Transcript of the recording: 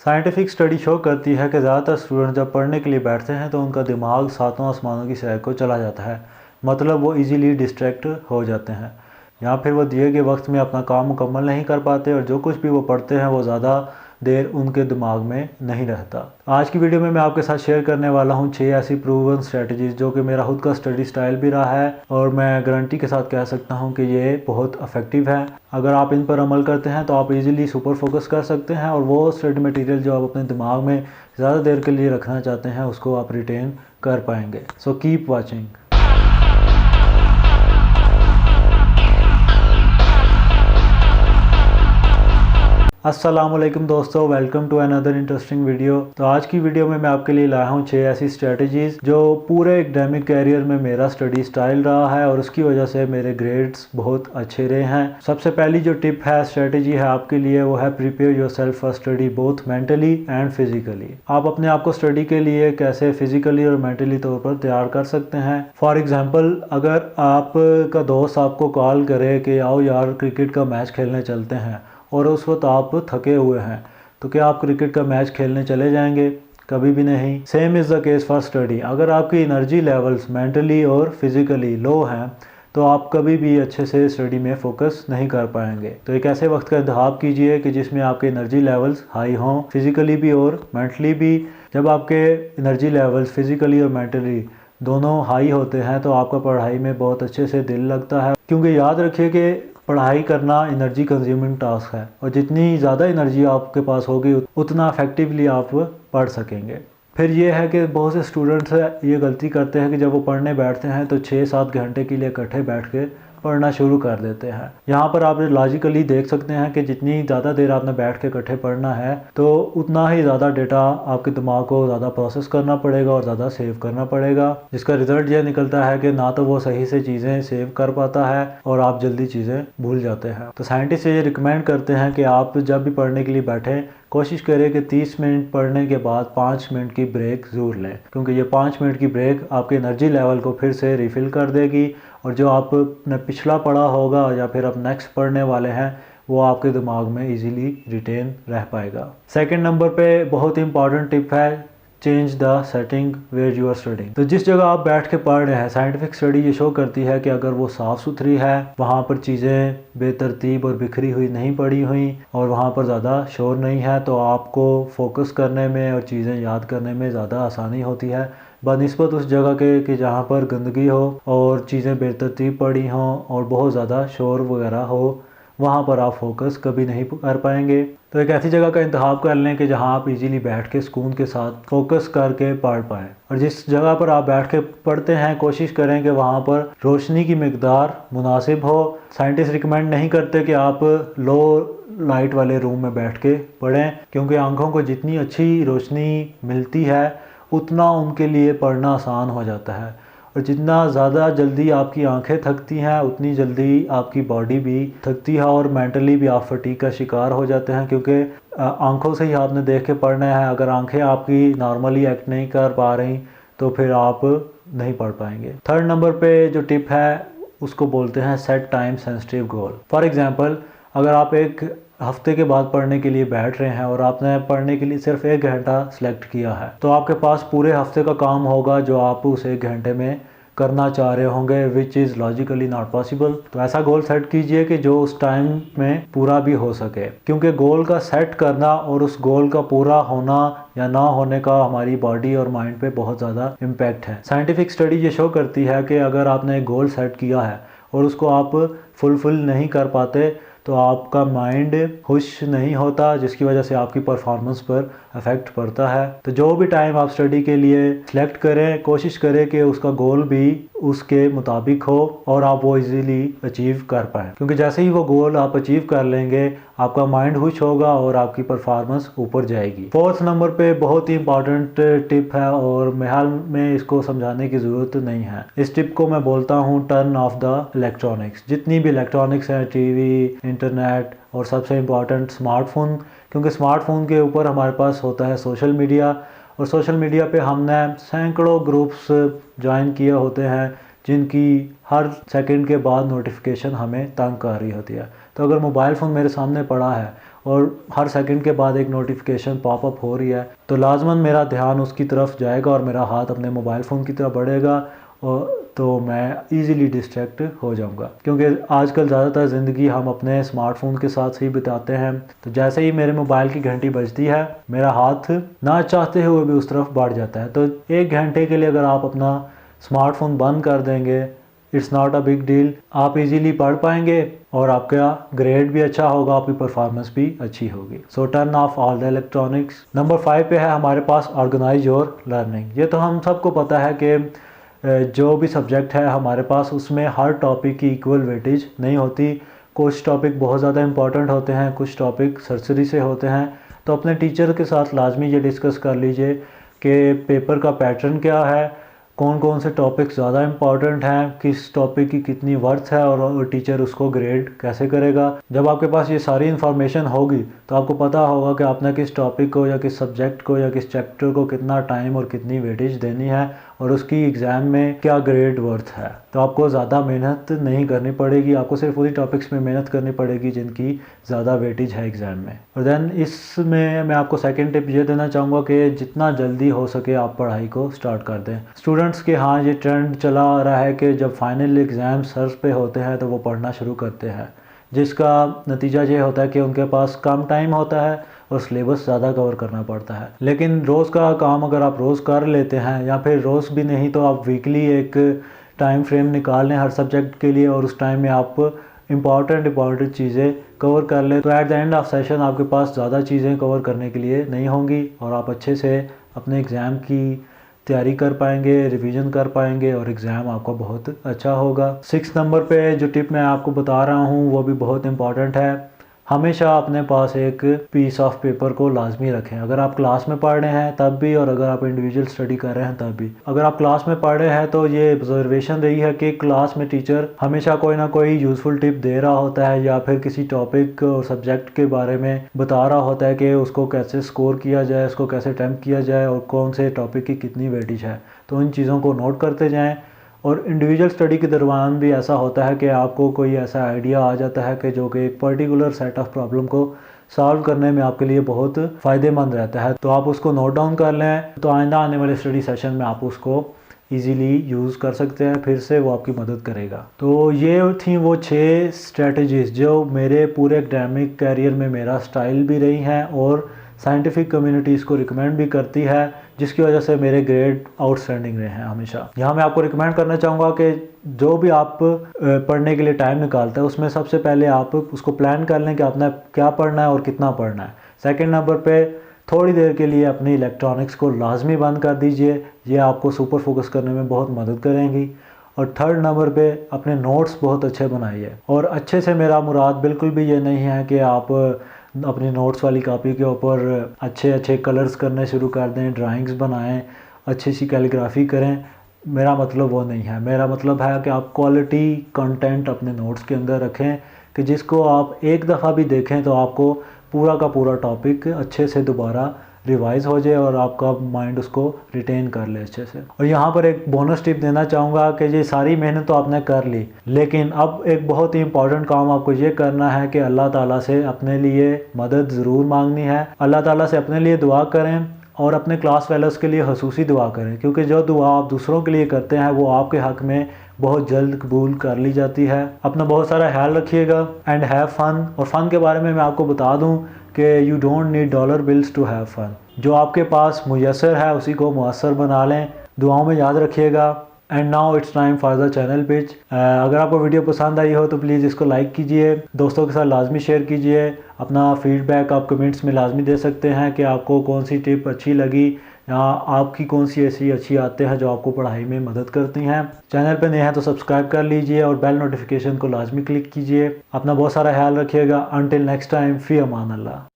Scientific study show करती है कि ज़्यादातर स्टूडेंट जब पढ़ने के लिए बैठते हैं तो उनका दिमाग सातों आसमानों की सैर को चला जाता है। मतलब वो इजीली डिस्ट्रैक्ट हो जाते हैं या फिर वो दिए गए वक्त में अपना काम मुकम्मल नहीं कर पाते और जो कुछ भी वो पढ़ते हैं वो ज़्यादा देर उनके दिमाग में नहीं रहता। आज की वीडियो में मैं आपके साथ शेयर करने वाला हूँ 6 ऐसी प्रूवन स्ट्रेटजीज जो कि मेरा खुद का स्टडी स्टाइल भी रहा है और मैं गारंटी के साथ कह सकता हूँ कि ये बहुत इफेक्टिव है। अगर आप इन पर अमल करते हैं तो आप इजीली सुपर फोकस कर सकते हैं और वो स्टडी मटेरियल जो आप अपने दिमाग में ज़्यादा देर के लिए रखना चाहते हैं उसको आप रिटेन कर पाएंगे। So keep watching. अस्सलामुअलैकुम दोस्तों, welcome to another interesting video. तो आज की वीडियो में मैं आपके लिए लाया हूँ 6 ऐसी स्ट्रेटजीज़ जो पूरे एकेडमिक कैरियर में मेरा स्टडी स्टाइल रहा है और उसकी वजह से मेरे ग्रेड्स बहुत अच्छे रहे हैं। सबसे पहली जो टिप है, स्ट्रेटजी है आपके लिए, वो है prepare yourself for study both mentally and physically. आप अपने आप को स्टडी के लिए कैसे फिजिकली और मेंटली तौर पर तैयार कर सकते हैं। फॉर एग्जाम्पल, अगर आपका दोस्त आपको कॉल करे कि आओ यार क्रिकेट का मैच खेलने चलते हैं और उस वक्त आप थके हुए हैं, तो क्या आप क्रिकेट का मैच खेलने चले जाएंगे? कभी भी नहीं। Same is the case for study. अगर आपकी एनर्जी लेवल्स मेंटली और फिज़िकली लो हैं तो आप कभी भी अच्छे से स्टडी में फोकस नहीं कर पाएंगे। तो एक ऐसे वक्त का इंतखाब कीजिए कि जिसमें आपके एनर्जी लेवल्स हाई हों, फिज़िकली भी और मेंटली भी। जब आपके एनर्जी लेवल्स फिज़िकली और मेंटली दोनों हाई होते हैं तो आपका पढ़ाई में बहुत अच्छे से दिल लगता है, क्योंकि याद रखिए कि पढ़ाई करना एनर्जी कंज्यूमिंग टास्क है और जितनी ज़्यादा एनर्जी आपके पास होगी उतना इफेक्टिवली आप पढ़ सकेंगे। फिर ये है कि बहुत से स्टूडेंट्स ये गलती करते हैं कि जब वो पढ़ने बैठते हैं तो 6-7 घंटे के लिए इकट्ठे बैठ के पढ़ना शुरू कर देते हैं। यहाँ पर आप लॉजिकली देख सकते हैं कि जितनी ज़्यादा देर आपने बैठ के इकट्ठे पढ़ना है तो उतना ही ज़्यादा डेटा आपके दिमाग को ज़्यादा प्रोसेस करना पड़ेगा और ज़्यादा सेव करना पड़ेगा, जिसका रिजल्ट ये निकलता है कि ना तो वो सही से चीज़ें सेव कर पाता है और आप जल्दी चीज़ें भूल जाते हैं। तो साइंटिस्ट ये रिकमेंड करते हैं कि आप जब भी पढ़ने के लिए बैठें कोशिश करें कि 30 मिनट पढ़ने के बाद 5 मिनट की ब्रेक ज़रूर लें, क्योंकि ये 5 मिनट की ब्रेक आपके एनर्जी लेवल को फिर से रिफ़िल कर देगी और जो आपने पिछला पढ़ा होगा या फिर आप नेक्स्ट पढ़ने वाले हैं वो आपके दिमाग में इजीली रिटेन रह पाएगा। सेकंड नंबर पे बहुत ही इंपॉर्टेंट टिप है, change the setting where you are studying. तो जिस जगह आप बैठ के पढ़ रहे हैं, साइंटिफिक स्टडी ये शो करती है कि अगर वो साफ़ सुथरी है, वहाँ पर चीज़ें बेतरतीब और बिखरी हुई नहीं पड़ी हुई और वहाँ पर ज़्यादा शोर नहीं है, तो आपको फोकस करने में और चीज़ें याद करने में ज़्यादा आसानी होती है बनिस्बत उस जगह के कि जहाँ पर गंदगी हो और चीज़ें बेतरतीब पड़ी हों और बहुत ज़्यादा शोर वगैरह हो। वहाँ पर आप फोकस कभी नहीं कर पाएंगे। तो एक ऐसी जगह का इंतखाब कर लें कि जहाँ आप इजीली बैठ के सुकून के साथ फोकस करके पढ़ पाएँ। और जिस जगह पर आप बैठ के पढ़ते हैं कोशिश करें कि वहाँ पर रोशनी की मिकदार मुनासिब हो। साइंटिस्ट रिकमेंड नहीं करते कि आप लो लाइट वाले रूम में बैठ के पढ़ें, क्योंकि आँखों को जितनी अच्छी रोशनी मिलती है उतना उनके लिए पढ़ना आसान हो जाता है और जितना ज़्यादा जल्दी आपकी आंखें थकती हैं उतनी जल्दी आपकी बॉडी भी थकती है और मेंटली भी आप फटीग का शिकार हो जाते हैं, क्योंकि आंखों से ही आपने देख के पढ़ना है। अगर आंखें आपकी नॉर्मली एक्ट नहीं कर पा रही तो फिर आप नहीं पढ़ पाएंगे। थर्ड नंबर पे जो टिप है उसको बोलते हैं set time sensitive goal. For example, अगर आप एक हफ्ते के बाद पढ़ने के लिए बैठ रहे हैं और आपने पढ़ने के लिए सिर्फ 1 घंटा सेलेक्ट किया है, तो आपके पास पूरे हफ्ते का काम होगा जो आप उस 1 घंटे में करना चाह रहे होंगे, which is logically not possible. तो ऐसा गोल सेट कीजिए कि जो उस टाइम में पूरा भी हो सके, क्योंकि गोल का सेट करना और उस गोल का पूरा होना या ना होने का हमारी बॉडी और माइंड पे बहुत ज़्यादा इम्पैक्ट है। साइंटिफिक स्टडी ये शो करती है कि अगर आपने एक गोल सेट किया है और उसको आप फुलफिल नहीं कर पाते तो आपका माइंड खुश नहीं होता, जिसकी वजह से आपकी परफॉर्मेंस पर इफ़ेक्ट पड़ता है। तो जो भी टाइम आप स्टडी के लिए सिलेक्ट करें कोशिश करें कि उसका गोल भी उसके मुताबिक हो और आप वो इजीली अचीव कर पाएँ, क्योंकि जैसे ही वो गोल आप अचीव कर लेंगे आपका माइंड खुश होगा और आपकी परफॉर्मेंस ऊपर जाएगी। फोर्थ नंबर पे बहुत ही इंपॉर्टेंट टिप है और हाल में इसको समझाने की ज़रूरत नहीं है। इस टिप को मैं बोलता हूँ टर्न ऑफ द इलेक्ट्रॉनिक्स। जितनी भी इलेक्ट्रॉनिक्स हैं, टीवी, इंटरनेट और सबसे इम्पॉर्टेंट स्मार्टफोन, क्योंकि स्मार्टफोन के ऊपर हमारे पास होता है सोशल मीडिया और सोशल मीडिया पे हमने सैकड़ों ग्रुप्स ज्वाइन किए होते हैं जिनकी हर सेकंड के बाद नोटिफिकेशन हमें तंग कर रही होती है। तो अगर मोबाइल फ़ोन मेरे सामने पड़ा है और हर सेकंड के बाद एक नोटिफिकेशन पॉपअप हो रही है, तो लाजमन मेरा ध्यान उसकी तरफ जाएगा और मेरा हाथ अपने मोबाइल फ़ोन की तरफ बढ़ेगा, और तो मैं इजीली डिस्ट्रैक्ट हो जाऊंगा, क्योंकि आजकल ज़्यादातर ज़िंदगी हम अपने स्मार्टफोन के साथ ही बिताते हैं। तो जैसे ही मेरे मोबाइल की घंटी बजती है, मेरा हाथ ना चाहते हुए भी उस तरफ बढ़ जाता है। तो 1 घंटे के लिए अगर आप अपना स्मार्टफोन बंद कर देंगे, it's not a big deal, आप इजीली पढ़ पाएंगे और आपका ग्रेड भी अच्छा होगा, आपकी परफॉर्मेंस भी अच्छी होगी। सो turn off all the electronics. Number 5 पे है हमारे पास ऑर्गेनाइज योर लर्निंग। ये तो हम सबको पता है कि जो भी सब्जेक्ट है हमारे पास, उसमें हर टॉपिक की इक्वल वेटेज नहीं होती। कुछ टॉपिक बहुत ज़्यादा इंपॉर्टेंट होते हैं, कुछ टॉपिक सरसरी से होते हैं। तो अपने टीचर के साथ लाजमी ये डिस्कस कर लीजिए कि पेपर का पैटर्न क्या है, कौन कौन से टॉपिक ज़्यादा इंपॉर्टेंट हैं, किस टॉपिक की कितनी वर्थ है, और टीचर उसको ग्रेड कैसे करेगा। जब आपके पास ये सारी इन्फॉर्मेशन होगी तो आपको पता होगा कि आपने किस टॉपिक को या किस सब्जेक्ट को या किस चैप्टर को कितना टाइम और कितनी वेटेज देनी है, और उसकी एग्ज़ाम में क्या ग्रेड वर्थ है। तो आपको ज़्यादा मेहनत नहीं करनी पड़ेगी, आपको सिर्फ उन्हीं टॉपिक्स में मेहनत करनी पड़ेगी जिनकी ज़्यादा वेटेज है एग्ज़ाम में। और देन इसमें मैं आपको सेकंड टिप ये देना चाहूँगा कि जितना जल्दी हो सके आप पढ़ाई को स्टार्ट कर दें। स्टूडेंट्स के हाँ ये ट्रेंड चला आ रहा है कि जब फाइनल एग्ज़ाम सर्स पे होते हैं तो वो पढ़ना शुरू करते हैं, जिसका नतीजा ये होता है कि उनके पास कम टाइम होता है और सिलेबस ज़्यादा कवर करना पड़ता है। लेकिन रोज़ का काम अगर आप रोज़ कर लेते हैं, या फिर रोज़ भी नहीं तो आप वीकली एक टाइम फ्रेम निकाल लें हर सब्जेक्ट के लिए, और उस टाइम में आप इम्पॉर्टेंट चीज़ें कवर कर लें, तो at the end of session आपके पास ज़्यादा चीज़ें कवर करने के लिए नहीं होंगी और आप अच्छे से अपने एग्ज़ाम की तैयारी कर पाएंगे, रिवीजन कर पाएंगे, और एग्ज़ाम आपका बहुत अच्छा होगा। 6 नंबर पे जो टिप मैं आपको बता रहा हूँ वो भी बहुत इंपॉर्टेंट है। हमेशा अपने पास एक पीस ऑफ पेपर को लाजमी रखें। अगर आप क्लास में पढ़ रहे हैं तब भी, और अगर आप इंडिविजुअल स्टडी कर रहे हैं तब भी। अगर आप क्लास में पढ़ रहे हैं तो ये ऑब्जर्वेशन रही है कि क्लास में टीचर हमेशा कोई ना कोई यूज़फुल टिप दे रहा होता है, या फिर किसी टॉपिक और सब्जेक्ट के बारे में बता रहा होता है कि उसको कैसे स्कोर किया जाए, उसको कैसे अटेम्प्ट किया जाए, और कौन से टॉपिक की कितनी वेटेज है। तो इन चीज़ों को नोट करते जाएँ। और इंडिविजुअल स्टडी के दरमियान भी ऐसा होता है कि आपको कोई ऐसा आइडिया आ जाता है कि जो कि एक पर्टिकुलर सेट ऑफ प्रॉब्लम को सॉल्व करने में आपके लिए बहुत फ़ायदेमंद रहता है, तो आप उसको नोट डाउन कर लें, तो आइंदा आने वाले स्टडी सेशन में आप उसको इजीली यूज़ कर सकते हैं, फिर से वो आपकी मदद करेगा। तो ये थी वो 6 स्ट्रेटजीज़ जो मेरे पूरे एकेडमिक कैरियर में मेरा स्टाइल भी रही हैं, और साइंटिफिक कम्युनिटी इसको रिकमेंड भी करती है, जिसकी वजह से मेरे ग्रेड आउटस्टैंडिंग रहे हैं हमेशा। यहाँ मैं आपको रिकमेंड करना चाहूँगा कि जो भी आप पढ़ने के लिए टाइम निकालते हैं, उसमें सबसे पहले आप उसको प्लान कर लें कि आपने क्या पढ़ना है और कितना पढ़ना है। सेकंड नंबर पे थोड़ी देर के लिए अपनी इलेक्ट्रॉनिक्स को लाजमी बंद कर दीजिए, ये आपको सुपर फोकस करने में बहुत मदद करेंगी। और थर्ड नंबर पे अपने नोट्स बहुत अच्छे बनाइए। और अच्छे से मेरा मुराद बिल्कुल भी ये नहीं है कि आप अपनी नोट्स वाली कॉपी के ऊपर अच्छे अच्छे कलर्स करने शुरू कर दें, ड्राइंग्स बनाएं, अच्छी सी कैलीग्राफी करें। मेरा मतलब वो नहीं है। मेरा मतलब है कि आप क्वालिटी कंटेंट अपने नोट्स के अंदर रखें, कि जिसको आप एक दफ़ा भी देखें तो आपको पूरा का पूरा टॉपिक अच्छे से दोबारा रिवाइज़ हो जाए और आपका माइंड उसको रिटेन कर ले अच्छे से। और यहाँ पर एक बोनस टिप देना चाहूँगा कि ये सारी मेहनत तो आपने कर ली, लेकिन अब एक बहुत ही इंपॉर्टेंट काम आपको ये करना है कि अल्लाह ताला से अपने लिए मदद ज़रूर मांगनी है। अल्लाह ताला से अपने लिए दुआ करें और अपने क्लास फेलोज़ के लिए खसूसी दुआ करें, क्योंकि जो दुआ आप दूसरों के लिए करते हैं वो आपके हक़ में बहुत जल्द कबूल कर ली जाती है। अपना बहुत सारा ख्याल रखिएगा एंड हैव फन। और फ़न के बारे में मैं आपको बता दूं कि you don't need dollar bills to have fun. जो आपके पास मुयस्सर है उसी को मुअस्सर बना लें। दुआओं में याद रखिएगा। And now it's time for the channel pitch. अगर आपको वीडियो पसंद आई हो तो प्लीज़ इसको लाइक कीजिए, दोस्तों के साथ लाजमी शेयर कीजिए। अपना फीडबैक आप कमेंट्स में लाजमी दे सकते हैं कि आपको कौन सी टिप अच्छी लगी या आपकी कौन सी ऐसी अच्छी आदतें हैं जो आपको पढ़ाई में मदद करती हैं। चैनल पे नए हैं तो सब्सक्राइब कर लीजिए और बेल नोटिफिकेशन को लाजमी क्लिक कीजिए। अपना बहुत सारा ख्याल रखिएगा। अंटिल नेक्स्ट टाइम, फ़ी अमान अल्लाह।